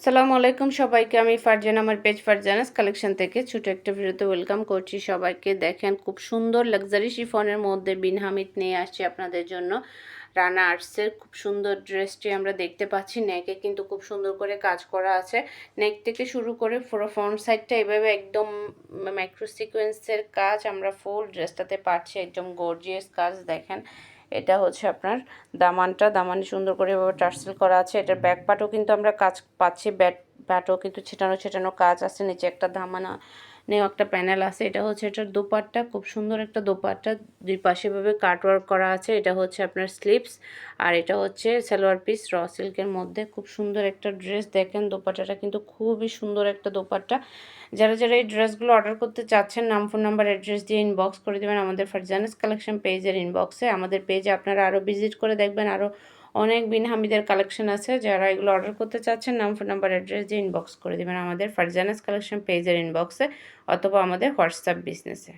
সালামু আলাইকুম সবাইকে। আমি ফারজানা, আমার পেজ ফারজানাস কালেকশন থেকে ছোট একটা ভিডিওতে ওয়েলকাম করছি সবাইকে। দেখেন খুব সুন্দর লাক্সারি শিফনের মধ্যে বিন হামিদ নিয়ে আসছি আপনাদের জন্য। রানা আর্টসের খুব সুন্দর ড্রেসটি আমরা দেখতে পাচ্ছি। নেকে কিন্তু খুব সুন্দর করে কাজ করা আছে। নেক থেকে শুরু করে পুরো ফ্রন্ট সাইডটা এভাবে একদম মাইক্রো সিকোয়েন্সের কাজ আমরা ফুল ড্রেসটাতে পাচ্ছি। একদম গর্জিয়াস কাজ। দেখেন এটা হচ্ছে আপনার দামানে সুন্দর করে এভাবে টার্সেল করা আছে। এটার ব্যাক পার্টও কিন্তু আমরা কাজ পাচ্ছি। ব্যাটও কিন্তু ছিটানো কাজ আছে। নিচে একটা দামানা নেও একটা প্যানেল আছে। এটা হচ্ছে এটার দোপাট্টা, খুব সুন্দর একটা দোপাট্টা। দুই পাশে ভাবে কাটওয়ার্ক করা আছে। এটা হচ্ছে আপনার স্লিভস, আর এটা হচ্ছে সালোয়ার পিস র সিল্কের মধ্যে। খুব সুন্দর একটা ড্রেস। দেখেন দোপাট্টাটা কিন্তু খুবই সুন্দর একটা দোপাট্টা। যারা এই ড্রেসগুলো অর্ডার করতে চাচ্ছেন, নাম, ফোন নাম্বার, অ্যাড্রেস দিয়ে ইনবক্স করে দেবেন আমাদের ফারজানাস কালেকশন পেজের ইনবক্সে। আমাদের পেজে আপনারা আরও ভিজিট করে দেখবেন, আরও অনেক বিন হামিদের কালেকশন আছে। যারা এগুলো অর্ডার করতে চাচ্ছেন, নাম, ফোন নাম্বার, অ্যাড্রেস দিয়ে ইনবক্স করে দেবেন আমাদের ফারজানাস কালেকশন পেজের ইনবক্সে অথবা আমাদের হোয়াটসঅ্যাপ বিজনেসে।